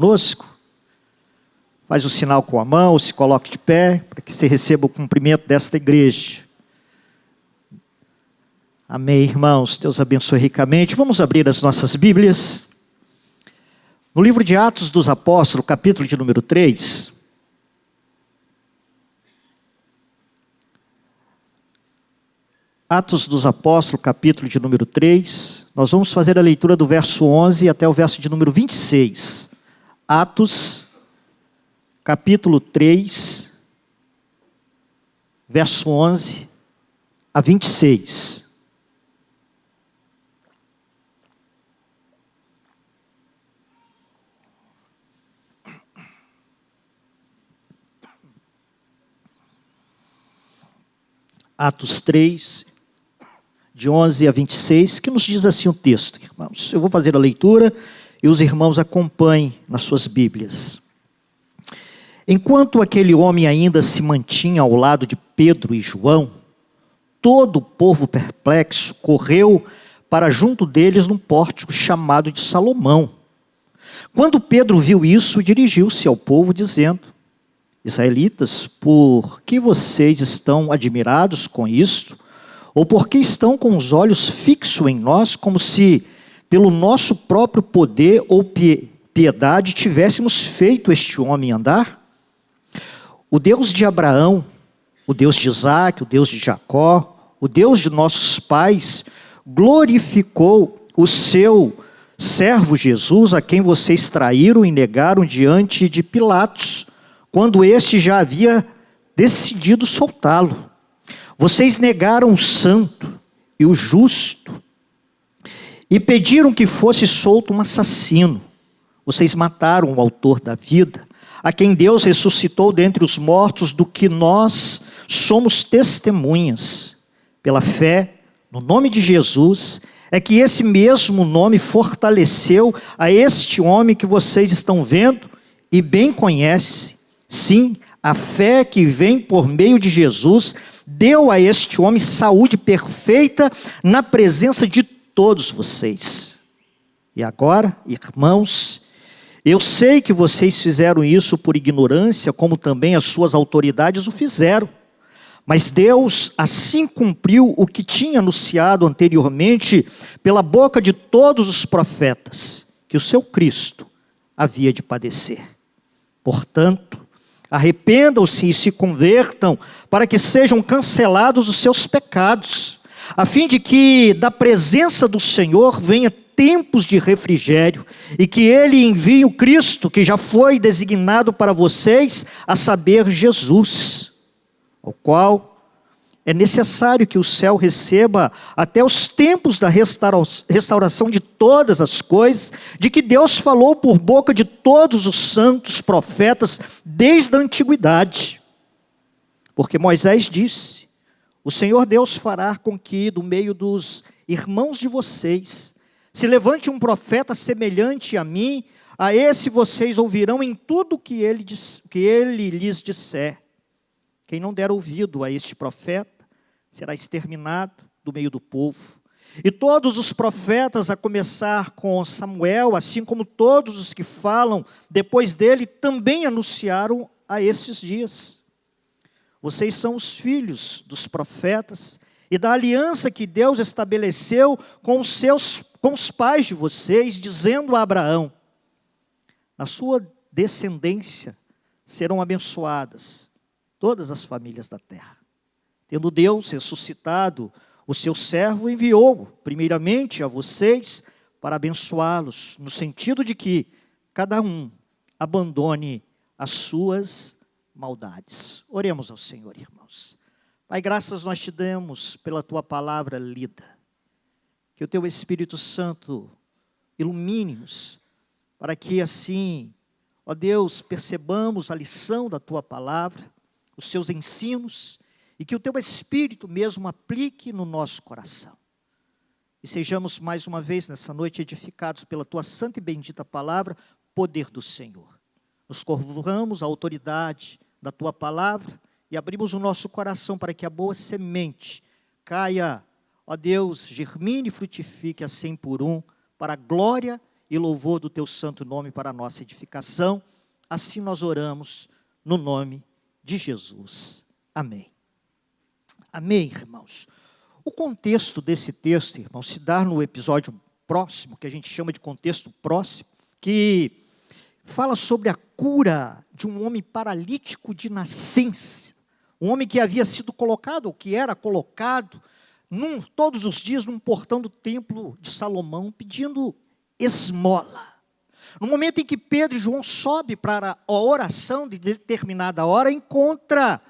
conosco, faz o sinal com a mão, se coloque de pé, para que você receba o cumprimento desta igreja. Amém, irmãos, Deus abençoe ricamente. Vamos abrir as nossas Bíblias. No livro de Atos dos Apóstolos, capítulo de número 3. Atos dos Apóstolos, capítulo de número 3. Nós vamos fazer a leitura do verso 11 até o verso de número 26. Atos, capítulo 3, verso 11 a 26. Atos 3, de 11 a 26, que nos diz assim o texto, irmãos. Eu vou fazer a leitura e os irmãos acompanhem nas suas Bíblias. Enquanto aquele homem ainda se mantinha ao lado de Pedro e João, todo o povo perplexo correu para junto deles num pórtico chamado de Salomão. Quando Pedro viu isso, dirigiu-se ao povo dizendo: Israelitas, por que vocês estão admirados com isto? Ou por que estão com os olhos fixos em nós, como se pelo nosso próprio poder ou piedade tivéssemos feito este homem andar? O Deus de Abraão, o Deus de Isaque, o Deus de Jacó, o Deus de nossos pais, glorificou o seu servo Jesus, a quem vocês traíram e negaram diante de Pilatos, quando este já havia decidido soltá-lo. Vocês negaram o santo e o justo e pediram que fosse solto um assassino. Vocês mataram o autor da vida, a quem Deus ressuscitou dentre os mortos, do que nós somos testemunhas. Pela fé no nome de Jesus, é que esse mesmo nome fortaleceu a este homem que vocês estão vendo e bem conhecem. Sim, a fé que vem por meio de Jesus deu a este homem saúde perfeita na presença de todos vocês. E agora, irmãos, eu sei que vocês fizeram isso por ignorância, como também as suas autoridades o fizeram. Mas Deus assim cumpriu o que tinha anunciado anteriormente pela boca de todos os profetas, que o seu Cristo havia de padecer. Portanto, arrependam-se e se convertam, para que sejam cancelados os seus pecados, a fim de que da presença do Senhor venha tempos de refrigério, e que Ele envie o Cristo que já foi designado para vocês, a saber, Jesus, ao qual é necessário que o céu receba até os tempos da restauração de todas as coisas, de que Deus falou por boca de todos os santos profetas desde a antiguidade. Porque Moisés disse: o Senhor Deus fará com que do meio dos irmãos de vocês se levante um profeta semelhante a mim, a esse vocês ouvirão em tudo que ele lhes disser. Quem não der ouvido a este profeta será exterminado do meio do povo. E todos os profetas, a começar com Samuel, assim como todos os que falam depois dele, também anunciaram a esses dias. Vocês são os filhos dos profetas e da aliança que Deus estabeleceu com os pais de vocês, dizendo a Abraão: na sua descendência serão abençoadas todas as famílias da terra. Tendo Deus ressuscitado o seu servo, enviou-o primeiramente a vocês para abençoá-los, no sentido de que cada um abandone as suas maldades. Oremos ao Senhor, irmãos. Pai, graças nós te damos pela tua palavra lida. Que o teu Espírito Santo ilumine-nos, para que assim, ó Deus, percebamos a lição da tua palavra, os seus ensinos, e que o teu Espírito mesmo aplique no nosso coração. E sejamos mais uma vez nessa noite edificados pela tua santa e bendita palavra, poder do Senhor. Nos curvamos à autoridade da tua palavra e abrimos o nosso coração para que a boa semente caia, ó Deus, germine e frutifique a 100 por 1, para a glória e louvor do teu santo nome para a nossa edificação. Assim nós oramos no nome de Jesus. Amém. Amém, irmãos. O contexto desse texto, irmãos, se dá no episódio próximo, que a gente chama de contexto próximo, que fala sobre a cura de um homem paralítico de nascença. Um homem que havia sido colocado, ou que era colocado, todos os dias num portão do templo de Salomão, pedindo esmola. No momento em que Pedro e João sobem para a oração de determinada hora, encontra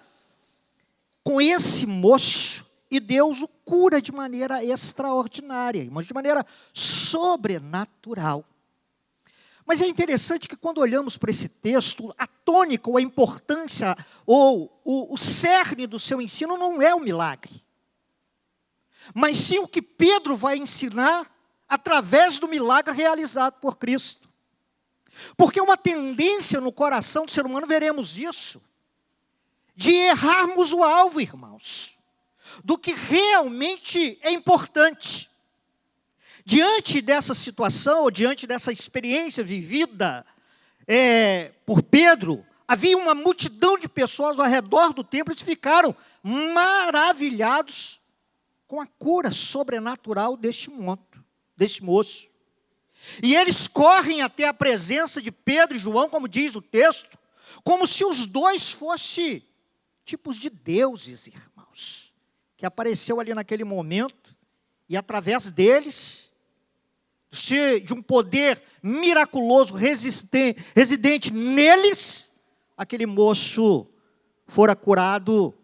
com esse moço, e Deus o cura de maneira extraordinária, mas de maneira sobrenatural. Mas é interessante que quando olhamos para esse texto, a tônica ou a importância, ou o cerne do seu ensino não é o milagre, mas sim o que Pedro vai ensinar através do milagre realizado por Cristo. Porque uma tendência no coração do ser humano, veremos isso, de errarmos o alvo, irmãos, do que realmente é importante. Diante dessa situação, ou diante dessa experiência vivida por Pedro, havia uma multidão de pessoas ao redor do templo que ficaram maravilhados com a cura sobrenatural deste moço. E eles correm até a presença de Pedro e João, como diz o texto, como se os dois fossem tipos de deuses, irmãos, que apareceu ali naquele momento, e através deles, de um poder miraculoso residente neles, aquele moço fora curado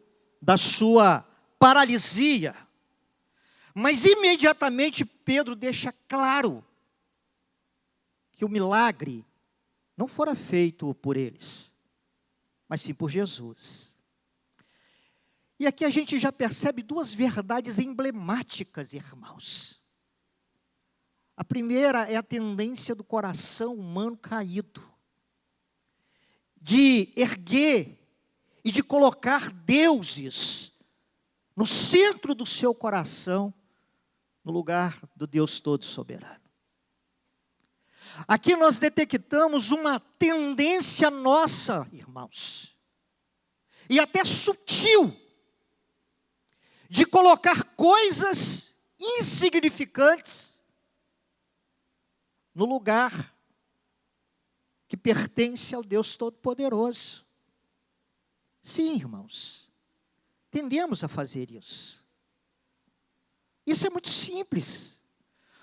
da sua paralisia. Mas imediatamente Pedro deixa claro que o milagre não fora feito por eles, mas sim por Jesus. E aqui a gente já percebe duas verdades emblemáticas, irmãos. A primeira é a tendência do coração humano caído, de erguer e de colocar deuses no centro do seu coração, no lugar do Deus todo-soberano. Aqui nós detectamos uma tendência nossa, irmãos, e até sutil, de colocar coisas insignificantes no lugar que pertence ao Deus Todo-Poderoso. Sim, irmãos, tendemos a fazer isso. Isso é muito simples.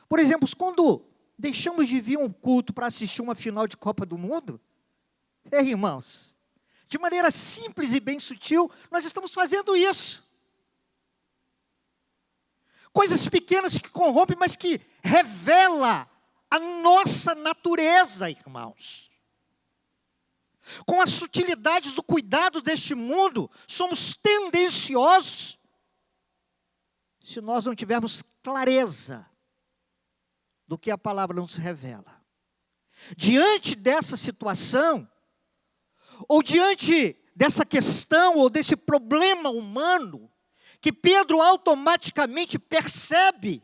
Por exemplo, quando deixamos de vir um culto para assistir uma final de Copa do Mundo, irmãos, de maneira simples e bem sutil, nós estamos fazendo isso. Coisas pequenas que corrompem, mas que revela a nossa natureza, irmãos. Com as sutilidades do cuidado deste mundo, somos tendenciosos, se nós não tivermos clareza do que a palavra nos revela. Diante dessa situação, ou diante dessa questão, ou desse problema humano, que Pedro automaticamente percebe,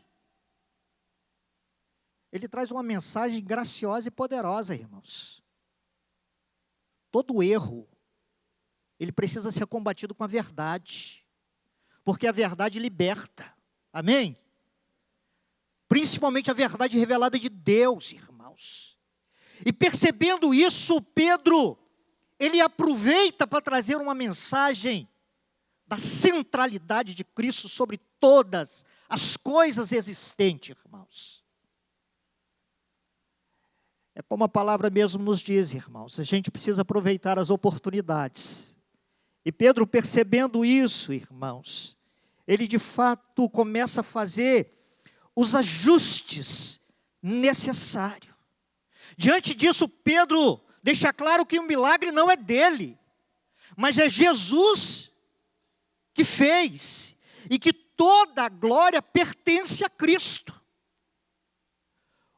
ele traz uma mensagem graciosa e poderosa, irmãos. Todo erro, ele precisa ser combatido com a verdade, porque a verdade liberta, amém? Principalmente a verdade revelada de Deus, irmãos. E percebendo isso, Pedro, ele aproveita para trazer uma mensagem da centralidade de Cristo sobre todas as coisas existentes, irmãos. É como a palavra mesmo nos diz, irmãos, a gente precisa aproveitar as oportunidades. E Pedro, percebendo isso, irmãos, ele de fato começa a fazer os ajustes necessários. Diante disso, Pedro deixa claro que o milagre não é dele, mas é Jesus que fez, e que toda a glória pertence a Cristo.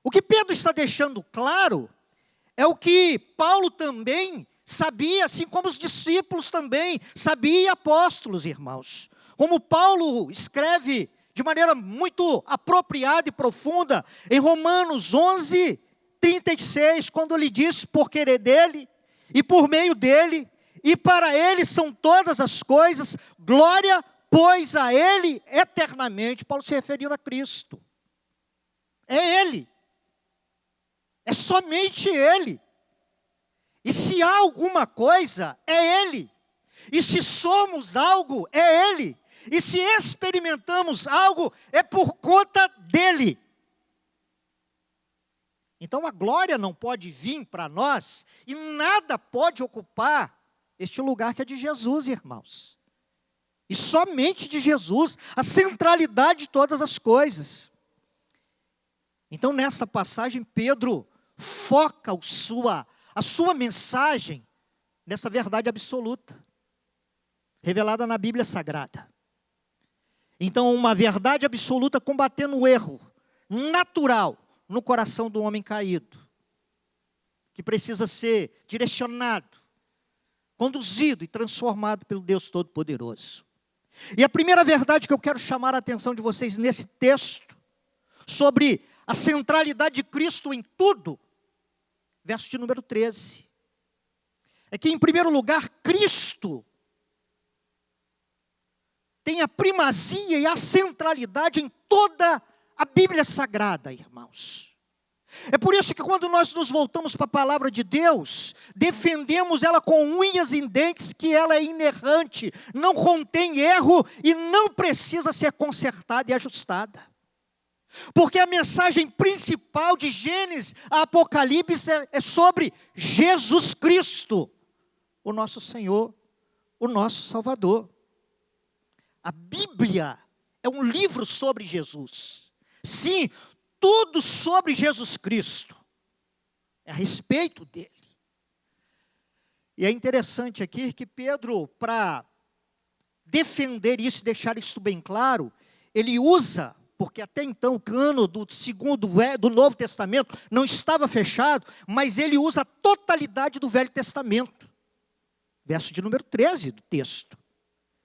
O que Pedro está deixando claro é o que Paulo também sabia, assim como os discípulos também sabiam, e apóstolos, irmãos. Como Paulo escreve de maneira muito apropriada e profunda em Romanos 11, 36, quando ele diz, por querer dele, e por meio dele, e para ele são todas as coisas, glória, pois a ele eternamente. Paulo se referindo a Cristo. É ele. É somente ele. E se há alguma coisa, é ele. E se somos algo, é ele. E se experimentamos algo, é por conta dele. Então a glória não pode vir para nós e nada pode ocupar este lugar que é de Jesus, irmãos. E somente de Jesus, a centralidade de todas as coisas. Então nessa passagem Pedro foca a sua mensagem nessa verdade absoluta, revelada na Bíblia Sagrada. Então uma verdade absoluta combatendo o erro natural no coração do homem caído, que precisa ser direcionado, conduzido e transformado pelo Deus Todo-Poderoso. E a primeira verdade que eu quero chamar a atenção de vocês nesse texto, sobre a centralidade de Cristo em tudo, verso de número 13, é que em primeiro lugar, Cristo tem a primazia e a centralidade em toda a Bíblia Sagrada, irmãos. É por isso que quando nós nos voltamos para a palavra de Deus, defendemos ela com unhas e dentes, que ela é inerrante, não contém erro e não precisa ser consertada e ajustada. Porque a mensagem principal de Gênesis a Apocalipse é sobre Jesus Cristo, o nosso Senhor, o nosso Salvador. A Bíblia é um livro sobre Jesus. Sim, tudo sobre Jesus Cristo é a respeito dele. E é interessante aqui que Pedro, para defender isso e deixar isso bem claro, ele usa, porque até então o cano do Novo Testamento não estava fechado, mas ele usa a totalidade do Velho Testamento. Verso de número 13 do texto.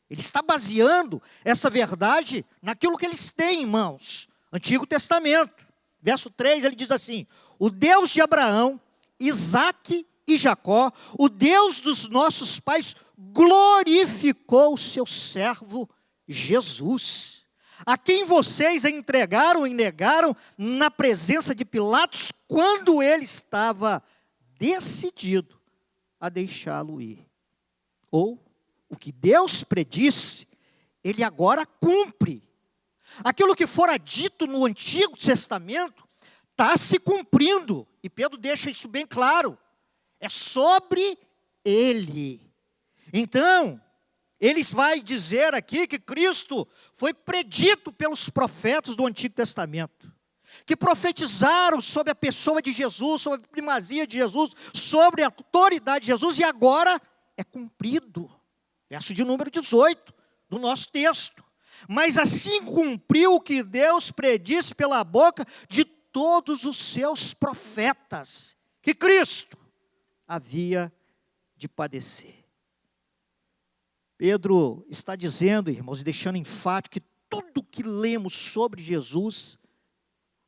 Ele está baseando essa verdade naquilo que eles têm em mãos. Antigo Testamento, verso 3, ele diz assim: o Deus de Abraão, Isaque e Jacó, o Deus dos nossos pais, glorificou o seu servo Jesus, a quem vocês entregaram e negaram na presença de Pilatos, quando ele estava decidido a deixá-lo ir. Ou, o que Deus predisse, ele agora cumpre. Aquilo que fora dito no Antigo Testamento está se cumprindo. E Pedro deixa isso bem claro. É sobre ele. Então, ele vai dizer aqui que Cristo foi predito pelos profetas do Antigo Testamento, que profetizaram sobre a pessoa de Jesus, sobre a primazia de Jesus, sobre a autoridade de Jesus, e agora é cumprido. Verso de número 18 do nosso texto. Mas assim cumpriu o que Deus predisse pela boca de todos os seus profetas, que Cristo havia de padecer. Pedro está dizendo, irmãos, e deixando enfático que tudo que lemos sobre Jesus,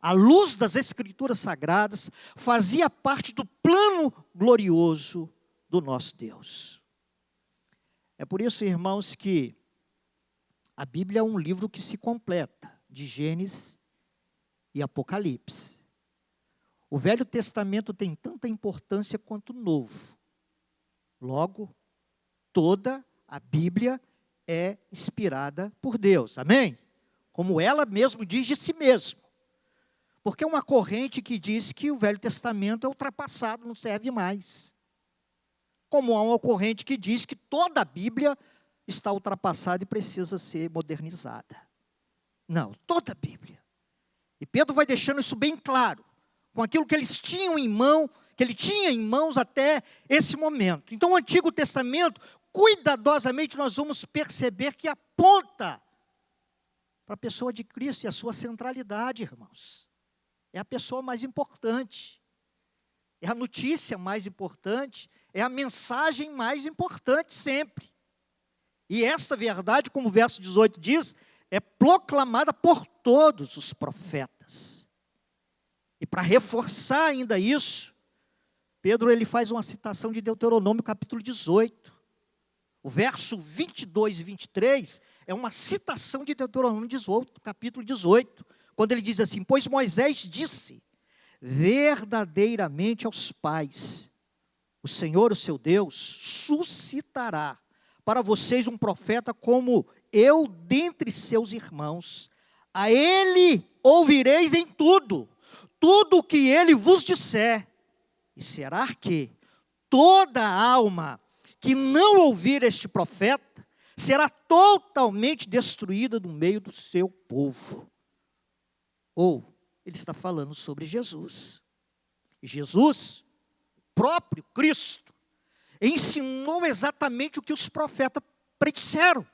à luz das Escrituras Sagradas, fazia parte do plano glorioso do nosso Deus. É por isso, irmãos, que a Bíblia é um livro que se completa, de Gênesis e Apocalipse. O Velho Testamento tem tanta importância quanto o Novo. Logo, toda a Bíblia é inspirada por Deus, amém? Como ela mesmo diz de si mesmo. Porque é uma corrente que diz que o Velho Testamento é ultrapassado, não serve mais. Como há uma corrente que diz que toda a Bíblia está ultrapassada e precisa ser modernizada. Não, toda a Bíblia. E Pedro vai deixando isso bem claro, com aquilo que eles tinham em mão, que ele tinha em mãos até esse momento. Então o Antigo Testamento, cuidadosamente nós vamos perceber que aponta para a pessoa de Cristo e a sua centralidade, irmãos. É a pessoa mais importante, é a notícia mais importante, é a mensagem mais importante sempre. E essa verdade, como o verso 18 diz, é proclamada por todos os profetas. E para reforçar ainda isso, Pedro ele faz uma citação de Deuteronômio capítulo 18. O verso 22 e 23 é uma citação de Deuteronômio 18, capítulo 18, quando ele diz assim: pois Moisés disse, verdadeiramente aos pais, o Senhor, o seu Deus, suscitará para vocês um profeta como eu dentre seus irmãos. A ele ouvireis em tudo, tudo o que ele vos disser. E será que toda alma que não ouvir este profeta será totalmente destruída no meio do seu povo. Ou, ele está falando sobre Jesus. E Jesus, próprio Cristo, ensinou exatamente o que os profetas predisseram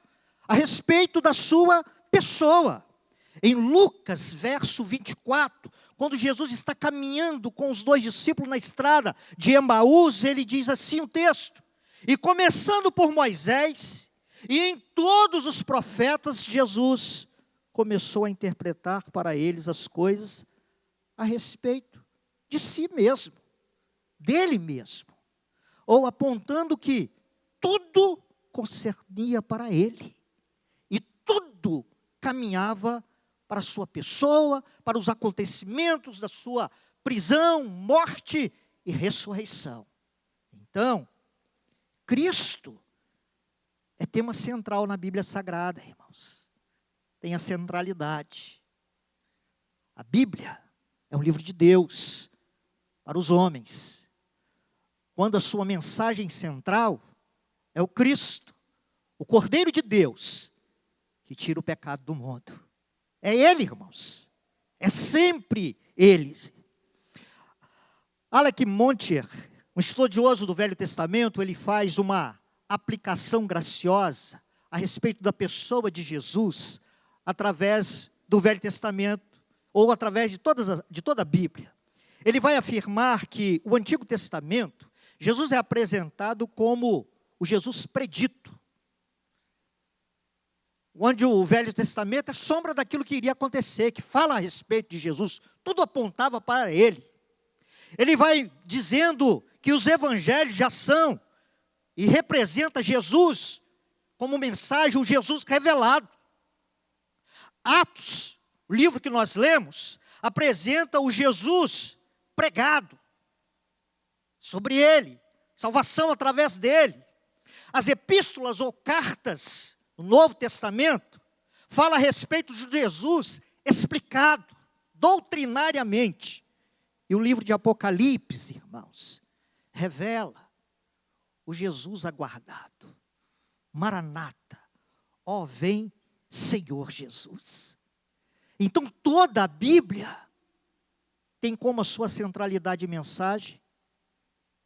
a respeito da sua pessoa. Em Lucas, verso 24, quando Jesus está caminhando com os 2 discípulos na estrada de Emaús, ele diz assim o texto: e começando por Moisés, e em todos os profetas, Jesus começou a interpretar para eles as coisas a respeito de si mesmo, dele mesmo, ou apontando que tudo concernia para ele, e tudo caminhava para a sua pessoa, para os acontecimentos da sua prisão, morte e ressurreição. Então, Cristo é tema central na Bíblia Sagrada, irmãos. Tem a centralidade. A Bíblia é um livro de Deus para os homens. Quando a sua mensagem central é o Cristo, o Cordeiro de Deus, que tira o pecado do mundo. É Ele, irmãos. É sempre Ele. Alec Motyer, um estudioso do Velho Testamento, ele faz uma aplicação graciosa a respeito da pessoa de Jesus através do Velho Testamento ou através de toda a Bíblia. Ele vai afirmar que o Antigo Testamento, Jesus é apresentado como o Jesus predito, onde o Velho Testamento é sombra daquilo que iria acontecer, que fala a respeito de Jesus, tudo apontava para Ele. Ele vai dizendo que os evangelhos já são e representa Jesus como mensagem, o Jesus revelado. Atos, o livro que nós lemos, apresenta o Jesus pregado sobre Ele, salvação através dele. As epístolas ou cartas do Novo Testamento fala a respeito de Jesus explicado doutrinariamente. E o livro de Apocalipse, irmãos, revela o Jesus aguardado. Maranata, ó vem Senhor Jesus. Então toda a Bíblia tem como a sua centralidade e mensagem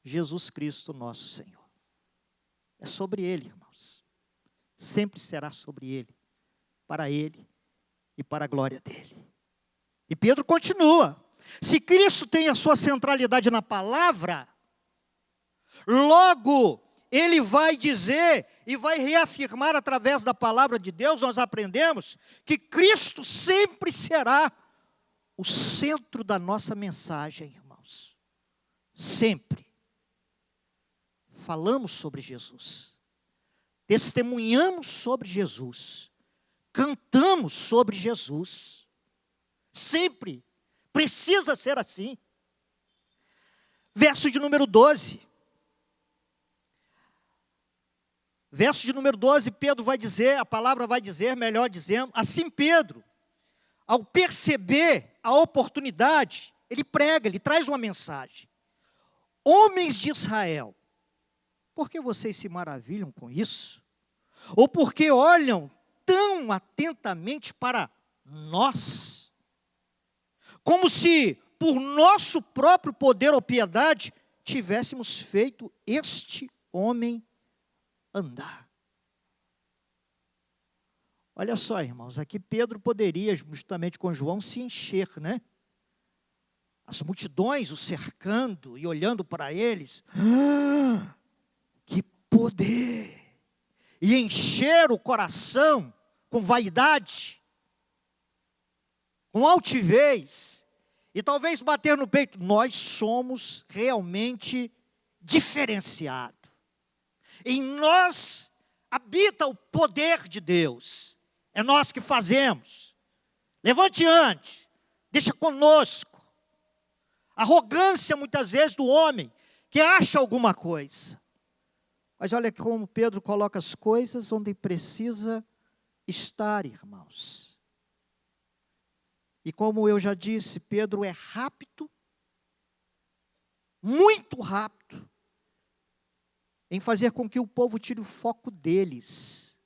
Jesus Cristo nosso Senhor. É sobre Ele, irmãos. Sempre será sobre Ele, para Ele e para a glória dEle. E Pedro continua: se Cristo tem a sua centralidade na palavra, logo Ele vai dizer e vai reafirmar através da palavra de Deus, nós aprendemos que Cristo sempre será o centro da nossa mensagem, irmãos. Sempre. Falamos sobre Jesus, testemunhamos sobre Jesus, cantamos sobre Jesus. Sempre precisa ser assim. Verso de número 12. Verso de número 12, Pedro vai dizer, a palavra vai dizer, melhor dizendo, assim Pedro, ao perceber a oportunidade, ele prega, ele traz uma mensagem. Homens de Israel, por que vocês se maravilham com isso? Ou porque olham tão atentamente para nós? Como se, por nosso próprio poder ou piedade, tivéssemos feito este homem andar. Olha só, irmãos, aqui Pedro poderia, justamente com João, se encher, né? As multidões o cercando e olhando para eles. Que poder! E encher o coração com vaidade, com altivez, e talvez bater no peito, nós somos realmente diferenciados. Em nós habita o poder de Deus. É nós que fazemos. Levante antes, deixa conosco. Arrogância muitas vezes do homem que acha alguma coisa. Mas olha como Pedro coloca as coisas onde precisa estar, irmãos. E como eu já disse, Pedro é rápido, muito rápido, em fazer com que o povo tire o foco deles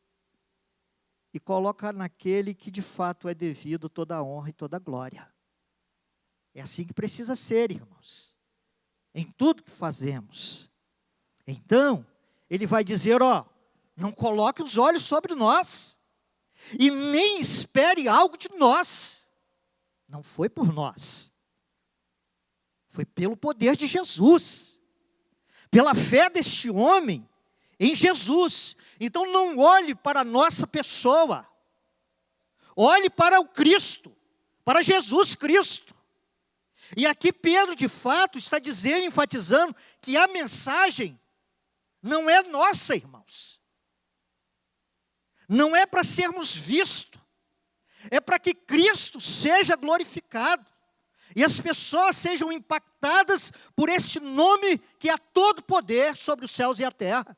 e coloca naquele que de fato é devido toda a honra e toda a glória. É assim que precisa ser, irmãos, em tudo que fazemos. Então, ele vai dizer, não coloque os olhos sobre nós, e nem espere algo de nós. Não foi por nós, foi pelo poder de Jesus, pela fé deste homem em Jesus. Então não olhe para a nossa pessoa, olhe para o Cristo, para Jesus Cristo. E aqui Pedro de fato está dizendo, enfatizando, que a mensagem não é nossa, irmãos. Não é para sermos vistos, é para que Cristo seja glorificado e as pessoas sejam impactadas por este nome que há todo poder sobre os céus e a terra.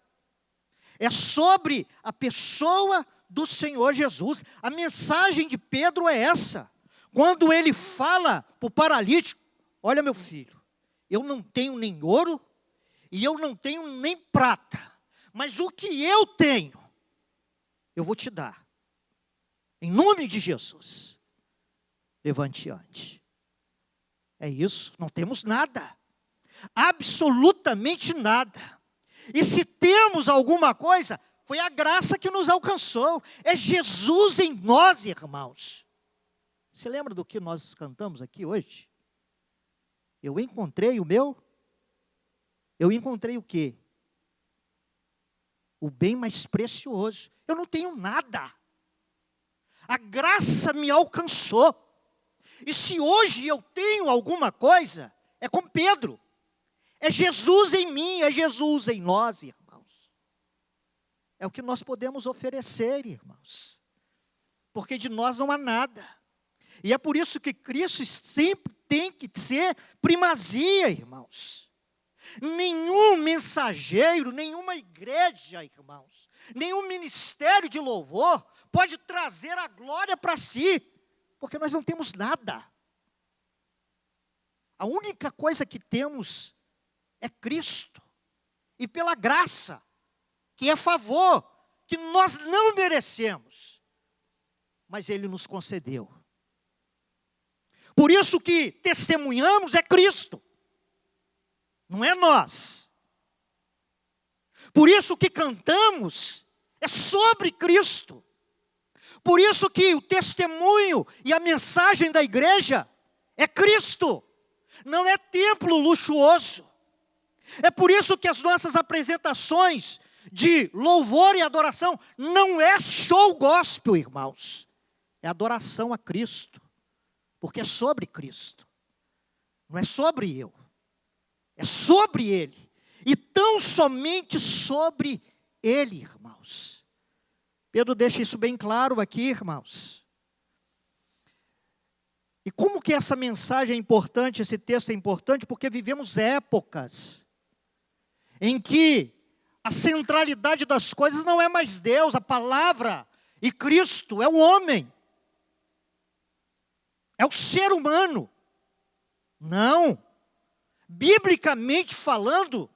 É sobre a pessoa do Senhor Jesus. A mensagem de Pedro é essa. Quando ele fala para o paralítico, olha meu filho, eu não tenho nem ouro e eu não tenho nem prata, mas o que eu tenho, eu vou te dar. Em nome de Jesus, levante ante. É isso, não temos nada, absolutamente nada. E se temos alguma coisa, foi a graça que nos alcançou. É Jesus em nós, irmãos. Você lembra do que nós cantamos aqui hoje? Eu encontrei o meu. Eu encontrei o quê? O bem mais precioso. Eu não tenho nada. A graça me alcançou. E se hoje eu tenho alguma coisa, é com Pedro. É Jesus em mim, é Jesus em nós, irmãos. É o que nós podemos oferecer, irmãos. Porque de nós não há nada. E é por isso que Cristo sempre tem que ser primazia, irmãos. Nenhum mensageiro, nenhuma igreja, irmãos, nenhum ministério de louvor pode trazer a glória para si, porque nós não temos nada. A única coisa que temos é Cristo, e pela graça, que é favor, que nós não merecemos, mas Ele nos concedeu. Por isso que testemunhamos é Cristo, não é nós. Por isso que cantamos é sobre Cristo. Por isso que o testemunho e a mensagem da igreja é Cristo, não é templo luxuoso. É por isso que as nossas apresentações de louvor e adoração não é show gospel, irmãos. É adoração a Cristo, porque é sobre Cristo, não é sobre eu. É sobre Ele, e tão somente sobre Ele, irmãos. Pedro deixa isso bem claro aqui, irmãos. E como que essa mensagem é importante, esse texto é importante? Porque vivemos épocas em que a centralidade das coisas não é mais Deus, a palavra e Cristo, é o homem. É o ser humano. Não. Biblicamente falando,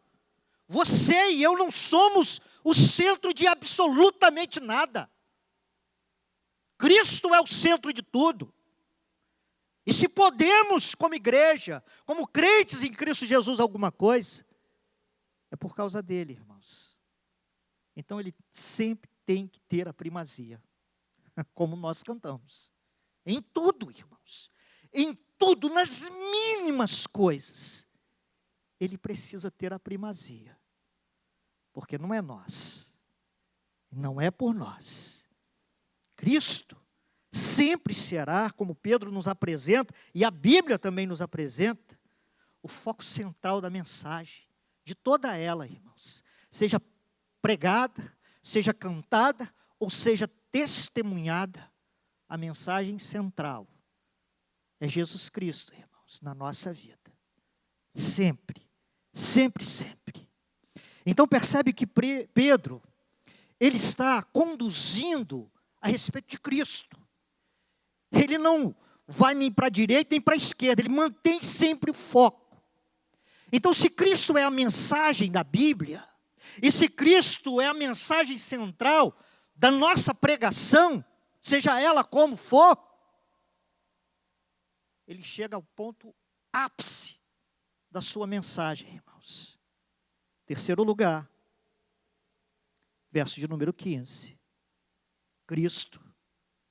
você e eu não somos o centro de absolutamente nada. Cristo é o centro de tudo. E se podemos, como igreja, como crentes em Cristo Jesus, alguma coisa, é por causa dele, irmãos. Então ele sempre tem que ter a primazia, como nós cantamos. Em tudo, irmãos. Em tudo, nas mínimas coisas. Ele precisa ter a primazia. Porque não é nós. Não é por nós. Cristo sempre será, como Pedro nos apresenta, e a Bíblia também nos apresenta, o foco central da mensagem, de toda ela, irmãos. Seja pregada, seja cantada, ou seja testemunhada, a mensagem central é Jesus Cristo, irmãos, na nossa vida. Sempre, sempre, sempre. Então percebe que Pedro, ele está conduzindo a respeito de Cristo. Ele não vai nem para a direita nem para a esquerda, ele mantém sempre o foco. Então, se Cristo é a mensagem da Bíblia, e se Cristo é a mensagem central da nossa pregação, seja ela como for, ele chega ao ponto ápice da sua mensagem, irmãos. Terceiro lugar, verso de número 15. Cristo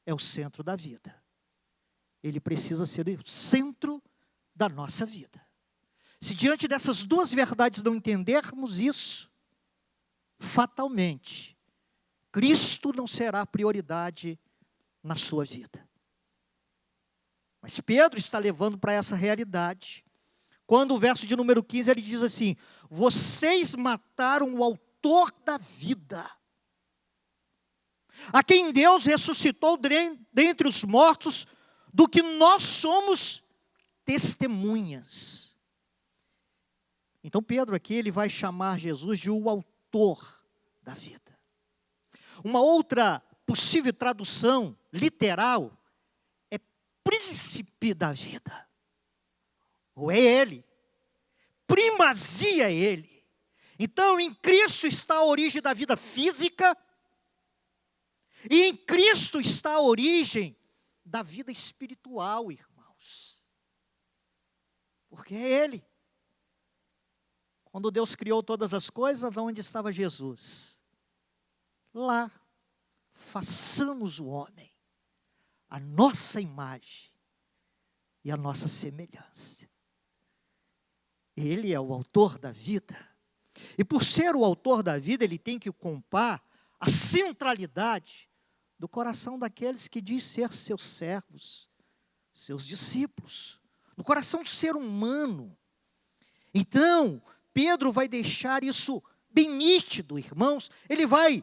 é o centro da vida. Ele precisa ser o centro da nossa vida. Se diante dessas duas verdades não entendermos isso, fatalmente, Cristo não será prioridade na sua vida. Mas Pedro está levando para essa realidade. Quando o verso de número 15, ele diz assim: vocês mataram o autor da vida, a quem Deus ressuscitou dentre os mortos, do que nós somos testemunhas. Então Pedro aqui, ele vai chamar Jesus de o autor da vida. Uma outra possível tradução literal é príncipe da vida. Ou é ele, primazia é ele. Então em Cristo está a origem da vida física, e em Cristo está a origem da vida espiritual, irmãos. Porque é ele. Quando Deus criou todas as coisas, onde estava Jesus? Lá, façamos o homem, a nossa imagem e a nossa semelhança. Ele é o autor da vida. E por ser o autor da vida, ele tem que ocupar a centralidade do coração daqueles que diz ser seus servos, seus discípulos, no coração do ser humano. Então, Pedro vai deixar isso bem nítido, irmãos. Ele vai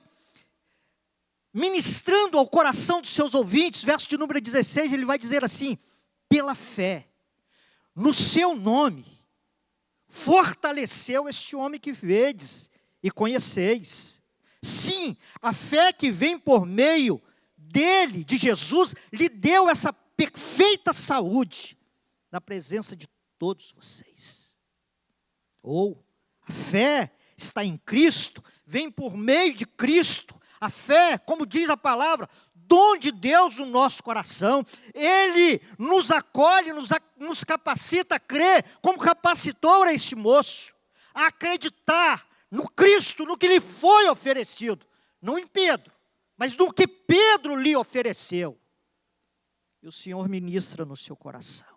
ministrando ao coração dos seus ouvintes, verso de número 16, ele vai dizer assim: pela fé, no seu nome, fortaleceu este homem que vedes e conheceis. Sim, a fé que vem por meio dele, de Jesus, lhe deu essa perfeita saúde, na presença de todos vocês. Ou, a fé está em Cristo, vem por meio de Cristo. A fé, como diz a palavra, dom de Deus no nosso coração. Ele nos acolhe, nos capacita a crer, como capacitou a este moço, a acreditar no Cristo, no que lhe foi oferecido. Não em Pedro, mas no que Pedro lhe ofereceu. E o Senhor ministra no seu coração.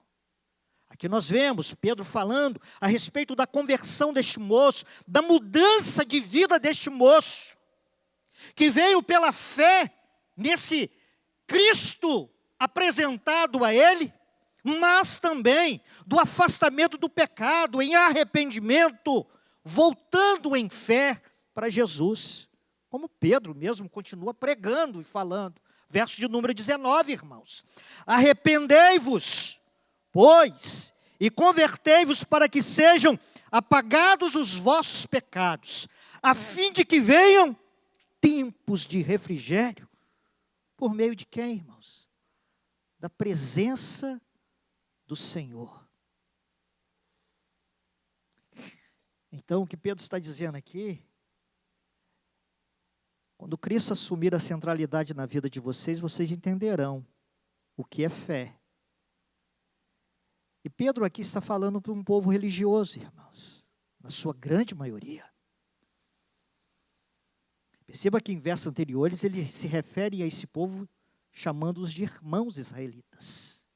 Aqui nós vemos Pedro falando a respeito da conversão deste moço, da mudança de vida deste moço, que veio pela fé nesse Cristo apresentado a ele, mas também do afastamento do pecado, em arrependimento, voltando em fé para Jesus. Como Pedro mesmo continua pregando e falando. Verso de número 19, irmãos. Arrependei-vos, pois, e convertei-vos para que sejam apagados os vossos pecados, a fim de que venham tempos de refrigério. Por meio de quem, irmãos? Da presença do Senhor. Então, o que Pedro está dizendo aqui, quando Cristo assumir a centralidade na vida de vocês, vocês entenderão o que é fé. E Pedro aqui está falando para um povo religioso, irmãos, na sua grande maioria. Perceba que em versos anteriores ele se refere a esse povo chamando-os de irmãos israelitas.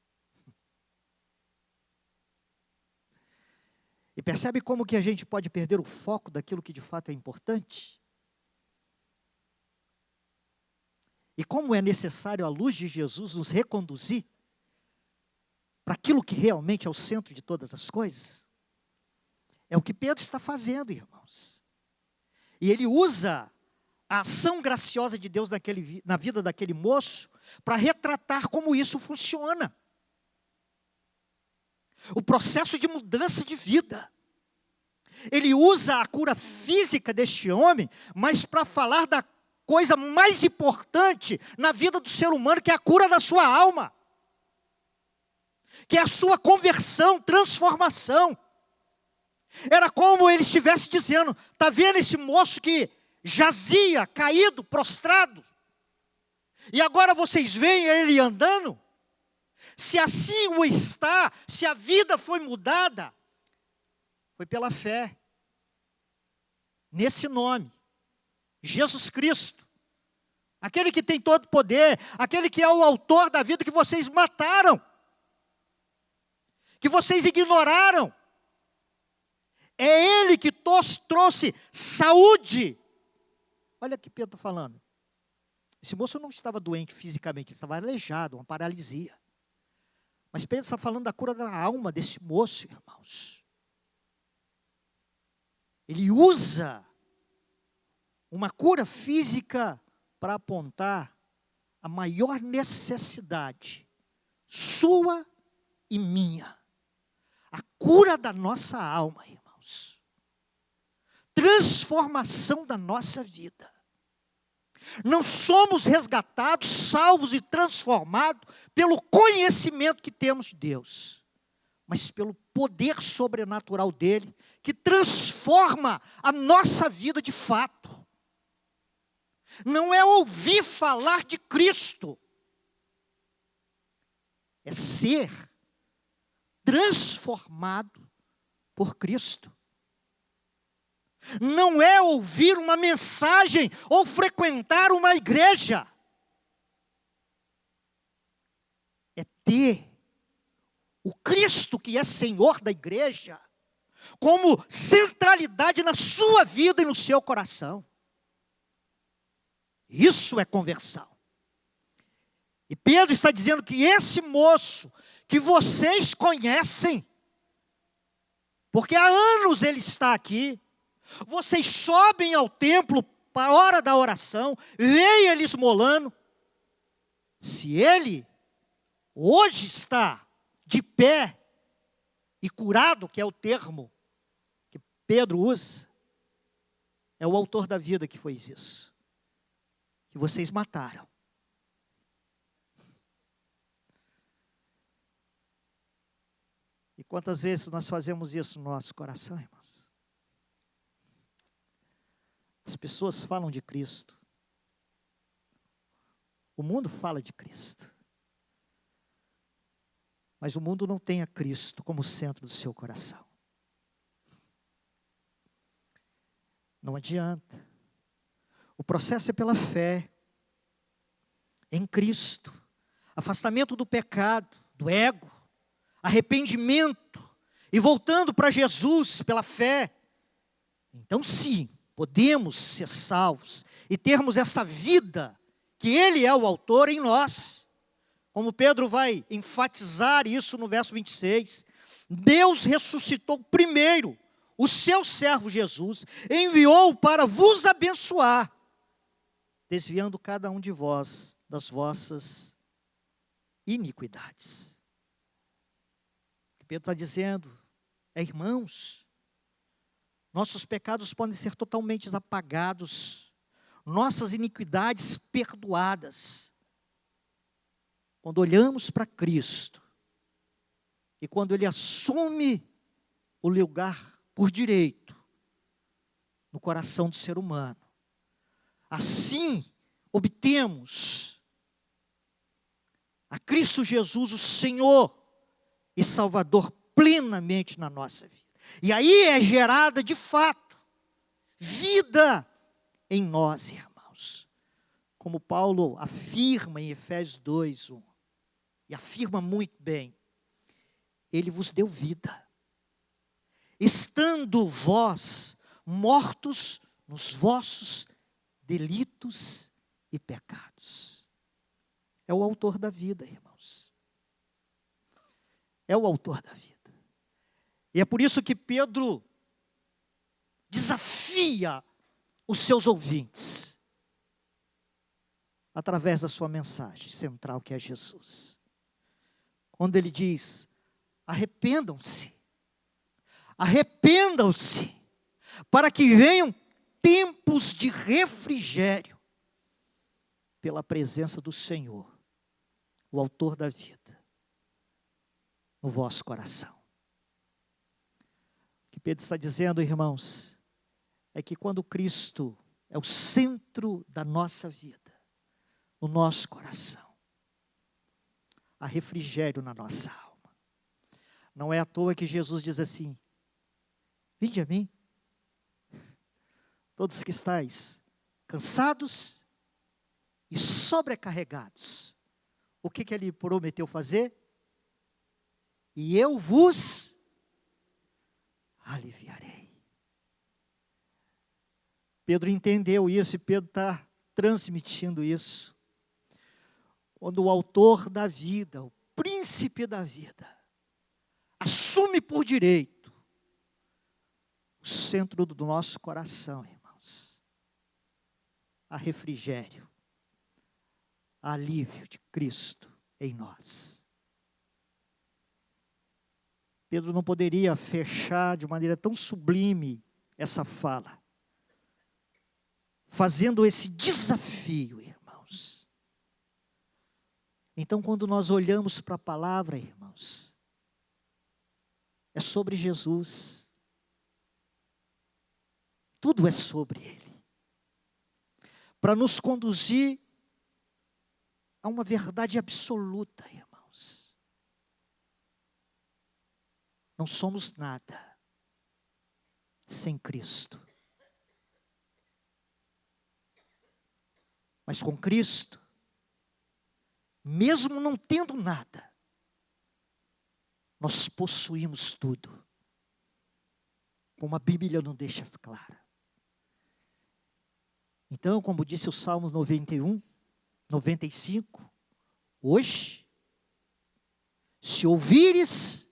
E percebe como que a gente pode perder o foco daquilo que de fato é importante? E como é necessário a luz de Jesus nos reconduzir para aquilo que realmente é o centro de todas as coisas, é o que Pedro está fazendo, irmãos. E ele usa a ação graciosa de Deus na vida daquele moço para retratar como isso funciona. O processo de mudança de vida. Ele usa a cura física deste homem, mas para falar da coisa mais importante na vida do ser humano, que é a cura da sua alma. Que é a sua conversão, transformação. Era como ele estivesse dizendo: está vendo esse moço que jazia, caído, prostrado? E agora vocês veem ele andando? Se assim o está, se a vida foi mudada, foi pela fé nesse nome, Jesus Cristo, aquele que tem todo poder, aquele que é o autor da vida que vocês mataram, que vocês ignoraram. É Ele que trouxe saúde. Olha o que Pedro está falando. Esse moço não estava doente fisicamente, ele estava aleijado, uma paralisia. Mas Pedro está falando da cura da alma desse moço, irmãos. Ele usa uma cura física para apontar a maior necessidade, sua e minha. A cura da nossa alma, irmãos. Transformação da nossa vida. Não somos resgatados, salvos e transformados pelo conhecimento que temos de Deus, mas pelo poder sobrenatural dele, que transforma a nossa vida de fato. Não é ouvir falar de Cristo, é ser transformado por Cristo. Não é ouvir uma mensagem ou frequentar uma igreja. É ter o Cristo que é Senhor da igreja como centralidade na sua vida e no seu coração. Isso é conversão. E Pedro está dizendo que esse moço que vocês conhecem, porque há anos ele está aqui, vocês sobem ao templo para a hora da oração, veem ele esmolando. Se ele hoje está de pé e curado, que é o termo que Pedro usa, é o autor da vida que fez isso. Que vocês mataram. E quantas vezes nós fazemos isso no nosso coração, irmãos? As pessoas falam de Cristo. O mundo fala de Cristo. Mas o mundo não tem a Cristo como centro do seu coração. Não adianta. O processo é pela fé em Cristo. Afastamento do pecado, do ego, arrependimento e voltando para Jesus pela fé. Então sim, podemos ser salvos e termos essa vida que Ele é o autor em nós. Como Pedro vai enfatizar isso no verso 26. Deus ressuscitou primeiro o seu servo Jesus, enviou-o para vos abençoar, desviando cada um de vós das vossas iniquidades. O que Pedro está dizendo é: irmãos, nossos pecados podem ser totalmente apagados, nossas iniquidades perdoadas, quando olhamos para Cristo, e quando Ele assume o lugar por direito no coração do ser humano. Assim, obtemos a Cristo Jesus, o Senhor e Salvador, plenamente na nossa vida. E aí é gerada, de fato, vida em nós, irmãos. Como Paulo afirma em Efésios 2:1, e afirma muito bem: Ele vos deu vida, estando vós mortos nos vossos delitos e pecados. É o autor da vida, irmãos. É o autor da vida. E é por isso que Pedro desafia os seus ouvintes, através da sua mensagem central, que é Jesus. Quando ele diz: arrependam-se, arrependam-se, para que venham tempos de refrigério, pela presença do Senhor, o autor da vida, no vosso coração. O que Pedro está dizendo, irmãos, é que quando Cristo é o centro da nossa vida, no nosso coração, há refrigério na nossa alma. Não é à toa que Jesus diz assim: vinde a mim, todos que estáis cansados e sobrecarregados. O que ele prometeu fazer? E eu vos aliviarei. Pedro entendeu isso e Pedro está transmitindo isso. Quando o autor da vida, o príncipe da vida, assume por direito o centro do nosso coração, irmãos, há refrigério, há alívio de Cristo em nós. Pedro não poderia fechar de maneira tão sublime essa fala, fazendo esse desafio, irmãos. Então, quando nós olhamos para a palavra, irmãos, é sobre Jesus. Tudo é sobre Ele. Para nos conduzir a uma verdade absoluta, irmãos. Não somos nada sem Cristo. Mas com Cristo, mesmo não tendo nada, nós possuímos tudo. Como a Bíblia nos deixa clara. Então, como disse o Salmo 91, 95, hoje, se ouvires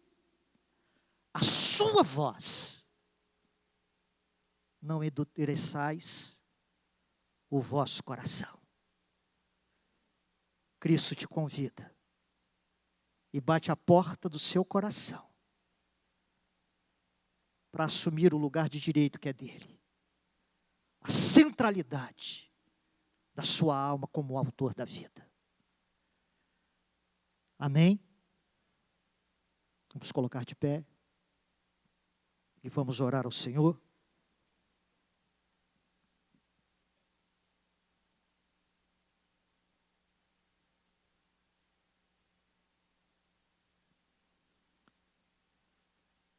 a sua voz, não endureçais o vosso coração. Cristo te convida e bate a porta do seu coração para assumir o lugar de direito que é dele. A centralidade da sua alma como autor da vida. Amém? Vamos colocar de pé e vamos orar ao Senhor.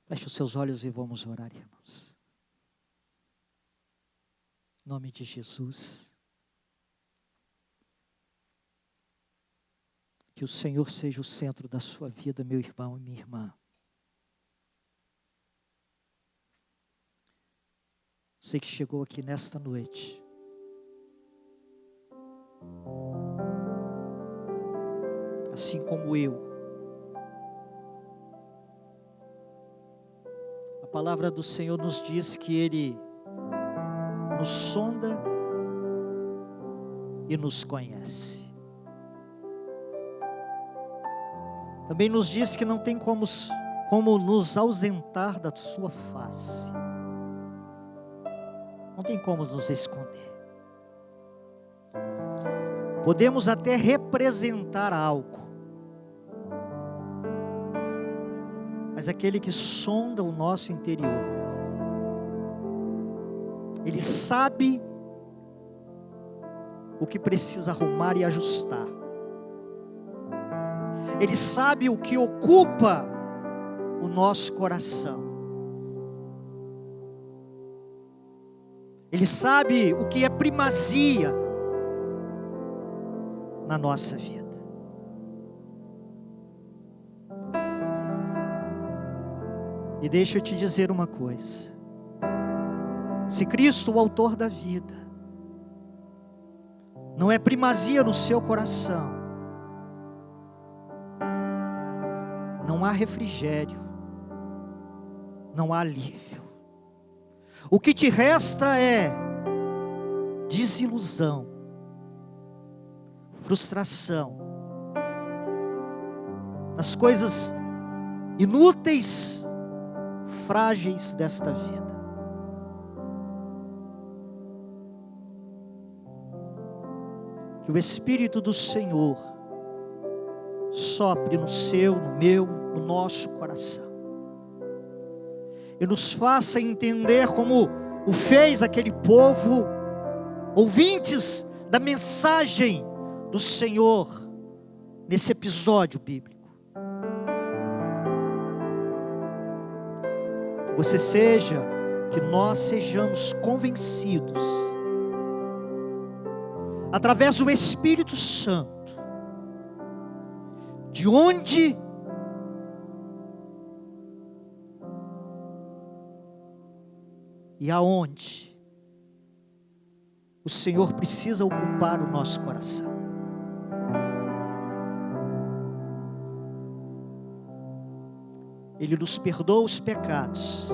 Feche os seus olhos e vamos orar, irmãos. Em nome de Jesus. Que o Senhor seja o centro da sua vida, meu irmão e minha irmã. Você que chegou aqui nesta noite, assim como eu, a palavra do Senhor nos diz que Ele nos sonda e nos conhece. Também nos diz que não tem como nos ausentar da sua face. Não tem como nos esconder. Podemos até representar algo, mas aquele que sonda o nosso interior, Ele sabe o que precisa arrumar e ajustar. Ele sabe o que ocupa o nosso coração. Ele sabe o que é primazia na nossa vida. E deixa eu te dizer uma coisa. Se Cristo, o autor da vida, não é primazia no seu coração, não há refrigério, não há alívio. O que te resta é desilusão, frustração, das coisas inúteis, frágeis desta vida. Que o Espírito do Senhor sopre no seu, no meu, no nosso coração, e nos faça entender como o fez aquele povo, ouvintes da mensagem do Senhor, nesse episódio bíblico. Que nós sejamos convencidos, através do Espírito Santo, de onde e aonde o Senhor precisa ocupar o nosso coração. Ele nos perdoa os pecados,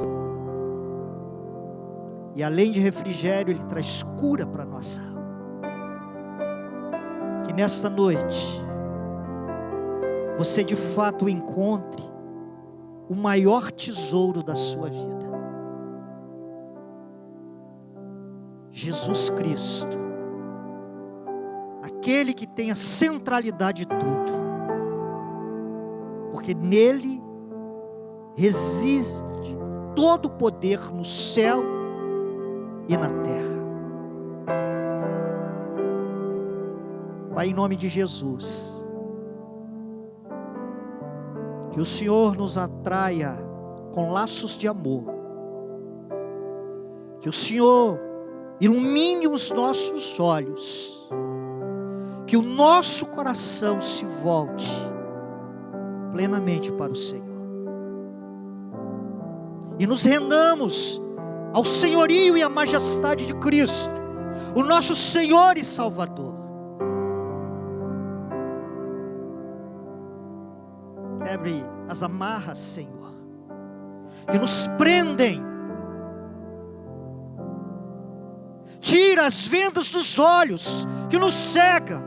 e além de refrigério, Ele traz cura para a nossa alma. Que nesta noite você de fato encontre o maior tesouro da sua vida: Jesus Cristo, aquele que tem a centralidade de tudo, porque nele reside todo o poder no céu e na terra. Pai, em nome de Jesus, que o Senhor nos atraia com laços de amor, que o Senhor ilumine os nossos olhos, que o nosso coração se volte plenamente para o Senhor, e nos rendamos ao senhorio e à majestade de Cristo, o nosso Senhor e Salvador. Quebre as amarras, Senhor, que nos prendem. Tira as vendas dos olhos que nos cega,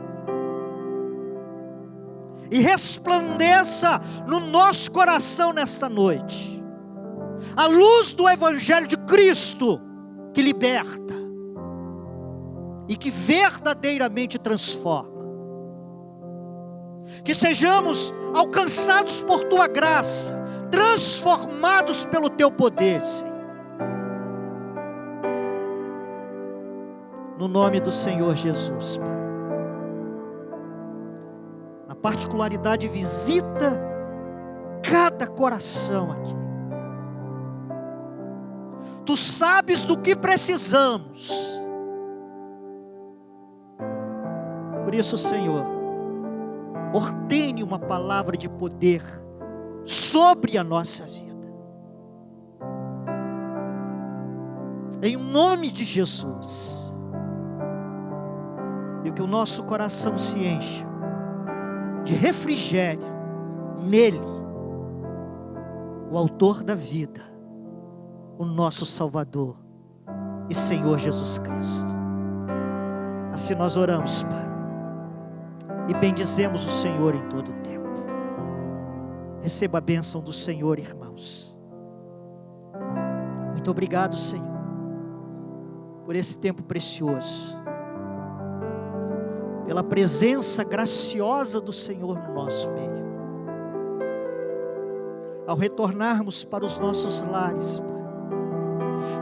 e resplandeça no nosso coração nesta noite a luz do Evangelho de Cristo, que liberta e que verdadeiramente transforma. Que sejamos alcançados por Tua graça, transformados pelo Teu poder, Senhor. No nome do Senhor Jesus, Pai. Na particularidade, visita cada coração aqui. Tu sabes do que precisamos. Por isso, Senhor, ordene uma palavra de poder sobre a nossa vida. Em nome de Jesus. E que o nosso coração se encha de refrigério nele, o autor da vida, o nosso Salvador e Senhor Jesus Cristo. Assim nós oramos, Pai, e bendizemos o Senhor em todo o tempo. Receba a bênção do Senhor, irmãos. Muito obrigado, Senhor, por esse tempo precioso, pela presença graciosa do Senhor no nosso meio. Ao retornarmos para os nossos lares, Pai,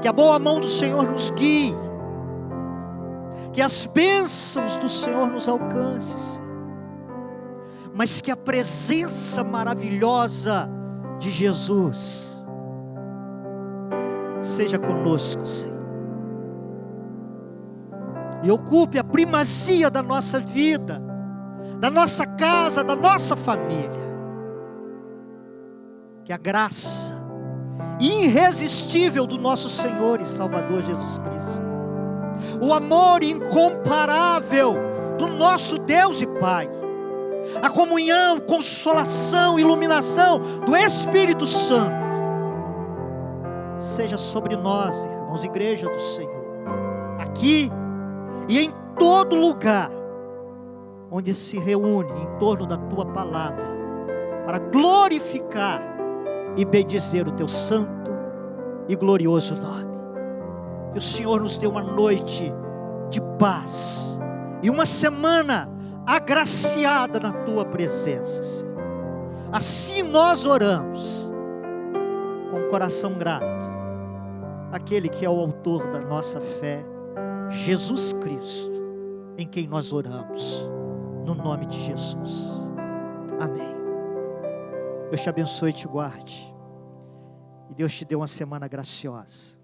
que a boa mão do Senhor nos guie, que as bênçãos do Senhor nos alcancem, mas que a presença maravilhosa de Jesus seja conosco, Senhor, e ocupe a primazia da nossa vida, da nossa casa, da nossa família. Que a graça irresistível do nosso Senhor e Salvador Jesus Cristo, o amor incomparável do nosso Deus e Pai, a comunhão, consolação, iluminação do Espírito Santo seja sobre nós, irmãos, igreja do Senhor, aqui e em todo lugar onde se reúne em torno da tua palavra, para glorificar e bendizer o teu santo e glorioso nome. Que o Senhor nos dê uma noite de paz e uma semana agraciada na tua presença, Senhor. Assim nós oramos, com o coração grato, aquele que é o autor da nossa fé, Jesus Cristo, em quem nós oramos, no nome de Jesus. Amém. Deus te abençoe e te guarde, e Deus te dê uma semana graciosa.